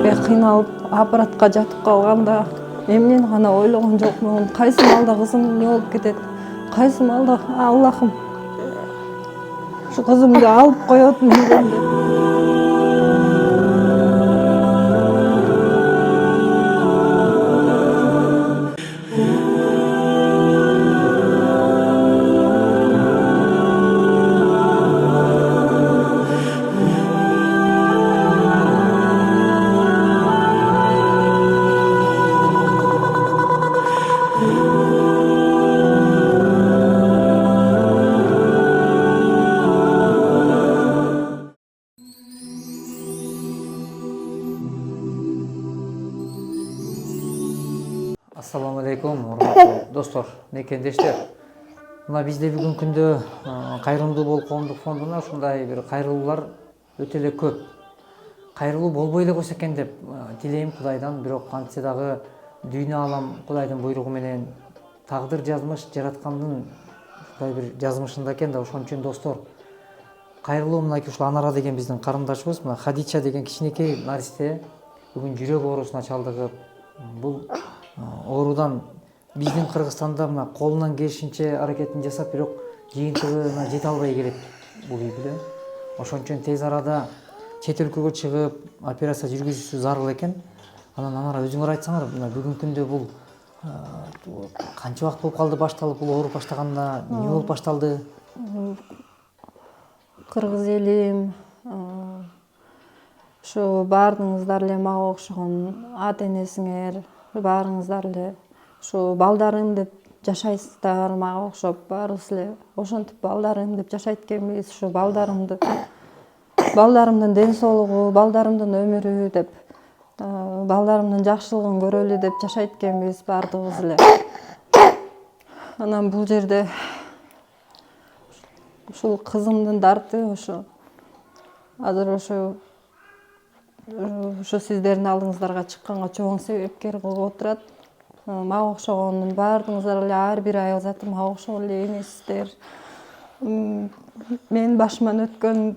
жетпей кыйналып аппаратка жатып калганда эмнени гана ойлогон жокмун, кайсы маалда кызым эмне болуп кетет, кайсы маалда Аллахым ушу кызымды алып коет менден деп. Ассаламу алейкум, урматтуу достор, мекендештер. Мына бизде бүгүнкү күндө Кайрымдуу Бол коомдук фондуна ушундай бир кайрылуулар өтө эле көп. Кайрылуу болбой эле койсо экен деп тилейм Кудайдан, бирок кантсе дагы дүйнө алам Кудайдын буйругу менен тагдыр жазмыш жараткандын ушундай бир жазмышында экен да, ошон үчүн достор кайрылуу мынакей ушул Анара деген биздин карындашыбыз, мына Хадича деген кичинекей наристе бүгүн жүрөк оорусуна чалдыгып, бул оорудан биздин Кыргызстанда мына колунан келишинче аракетин жасап, бирок жыйынтыгына жете албай келет бул үй биле. Ошон үчүн тез арада чет өлкөгө чыгып операция жүргүзүүсү зарыл экен. Анан Анара өзүңөр айтсаңар, мына бүгүнкү күндө бул канча убакыт болуп калды башталып, бул ооруп баштаганына, эмне болуп башталды? Кыргыз элим, ушу баарыңыздар эле мага окшогон ата энесиңер, баарыңыздар эле ушу балдарым деп жашайсыздар, мага окшоп баарыбыз эле ошентип балдарым деп жашайт экенбиз. Ушу балдарымдын ден соолугу, балдарымдын өмүрү деп, балдарымдын жакшылыгын көрөлү деп жашайт экенбиз баардыгыбыз эле. Анан бул жерде ушул кызымдын дарты ошо азыр ошо сиздердин алдыңыздарга чыкканга чоң себепкер кылып отурат. Мага окшогон баардыгыңыздар эле ар бир айыл заты мага окшогон эле эмессиздер. Менин башыман өткөн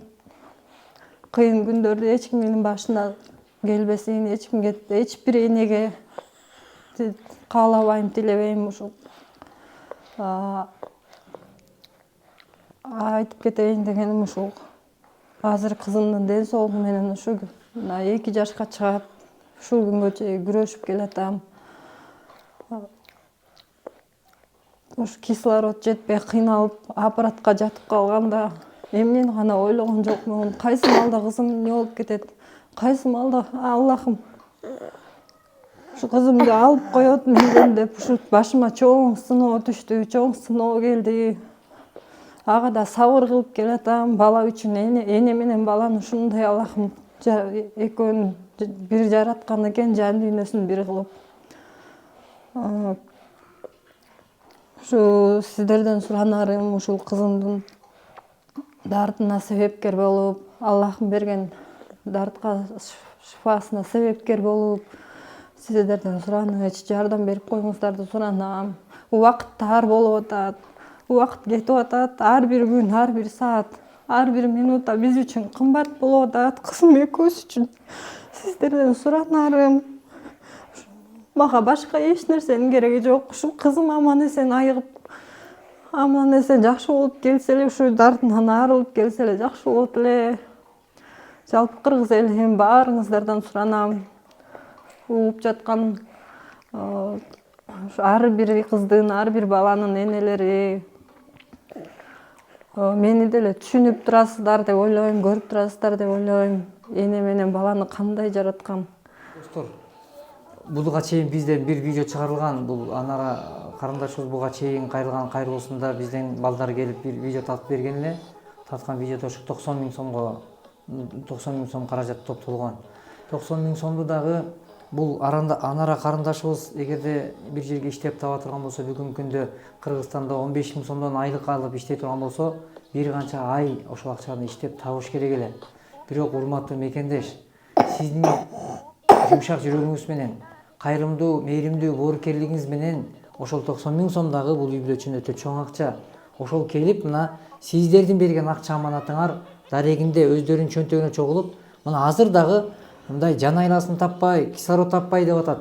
кыйын күндөрдү эч кимдин башына келбесин, эч бир энеге каалабайм, тилебейм. Ушул айтып кетейин дегеним ушул азыр кызымдын ден соолугу менен ушу 2 жашка чыгып, ушул күнгө чейин күрөшүп келатам. Ушу кислород жетпей кыйналып аппаратка жатып калганда эмнени гана ойлогон жокмун, кайсы маалда кызым эмне болуп кетет, кайсы маалда Аллахым ушу кызымды алып коет менден деп ушу башыма чоң сыноо түштү, чоң сыноо келди. Ага да сабыр кылып келатам. Бала үчүн эне менен баланы ушундай Аллахым экөөнү бир жараткан экен, жан дүйнөсүн бир кылып. Ушу сиздерден суранарым, ушул кызымдын дартына себепкер болуп, Аллахым берген дартка шифасына себепкер болуп, сиздерден сураныч, жардам берип коюңуздарды суранам. Убакыт тар болуп атат, убакыт кетип атат. Ар бир күн, ар бир саат, ар бир минута биз үчүн кымбат болуп атат. Кызым экөөбүз үчүн сиздерден суранарым, мага башка эч нерсенин кереги жок. Ушу кызым аман эсен айыгып, аман эсен жакшы болуп келсе эле, ушу дартынан арылып келсе эле жакшы болот эле. Жалпы кыргыз элим, баарыңыздардан суранам. Угуп жаткан ар бир кыздын, ар бир баланын энелери мени деле түшүнүп турасыздар деп ойлойм, көрүп турасыздар деп ойлойм. Эне менен баланы кандай жараткан. Достор, буга чейин бизден бир видео чыгарылган. Бул Анара карындашыбыз буга чейин кайрылган кайрылуусунда бизден балдар келип бир видео тартып берген эле. Тарткан видеодо ушу 90 000 сомго 90 000 сом каражат топтолгон. 90 000 сомду дагы бул Анара карындашыбыз эгерде бир жерге иштеп таба турган болсо, бүгүнкү күндө Кыргызстанда 15 000 сомдон айлык алып иштей турган болсо, бир канча ай ошол акчаны иштеп табыш керек эле. Бирок урматтуу мекендеш, сиздин жумшак жүрөгүңүз менен, кайрымдуу, мээримдүү боорукерлигиңиз менен ошол 90 000 сом дагы бул үй бүлө үчүн өтө чоң акча. Ошол келип мына сиздердин берген акча аманатыңар дарегинде өздөрүнүн чөнтөгүнө чогулуп, мына азыр дагы мындай жан айласын таппай, кислород таппай деп атат.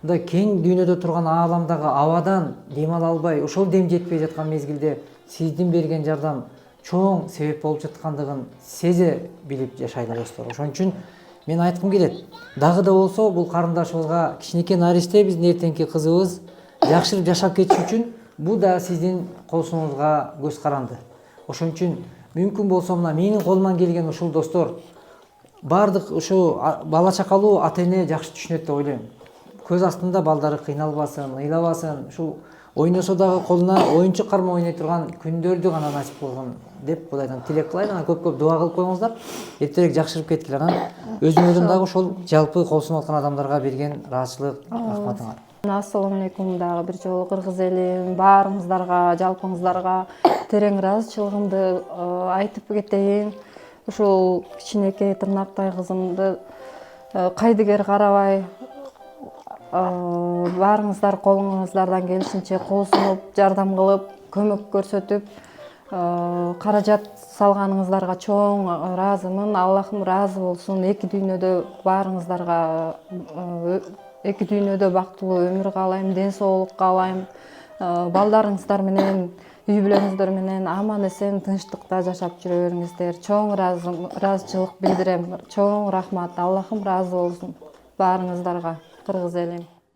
Мындай кең дүйнөдө турган ааламдагы абадан дем ала албай, ошол дем жетпей жаткан мезгилде сиздин берген жардам чоң себеп болуп жаткандыгын сезе билип жашайлы достор. Ошон үчүн мен айткым келет, дагы да болсо бул карындашыбызга кичинекей наристе биздин эртеңки кызыбыз жакшырып жашап кетиш үчүн бул да сиздин колсуңузга көз каранды. Ошон үчүн мүмкүн болсо мына менин колуман келген ушул достор, баардык ушу бала чакалуу ата эне жакшы түшүнөт деп ойлойм. Көз астында балдары кыйналбасын, ыйлабасын, ушул ойносо дагы колуна оюнчук кармап ойной турган күндөрдү гана насип кылгын деп Кудайдан тилек кылайын. Анан көп дуа кылып коюңуздар. Эртерээк жакшырып кеткиле. Анан өзүңөрдүн дагы ошол жалпы кол сунуп аткан адамдарга берген ыраазычылык, рахматыңар. Ассалому алейкум дагы бир жолу кыргыз элим, баарыңыздарга, жалпыңыздарга терең ыраазычылыгымды айтып кетейин. Ушул кичинекей тырнактай кызымды кайдыгер карабай баарыңыздар колуңуздардан келишинче кол сунуп, жардам кылып, көмөк көрсөтүп, каражат салганыңыздарга чоң ыраазымын. Аллахым ыраазы болсун. Эки дүйнөдө бактылуу өмүр каалайм, ден соолук каалайм. Балдарыңыздар менен, үй бүлөңүздөр менен аман эсен тынчтыкта жашап жүрө бериңиздер. Чоң ыраазычылык билдирем. Чоң рахмат. Аллахым ыраазы болсун баарыңыздарга, кыргыз элим.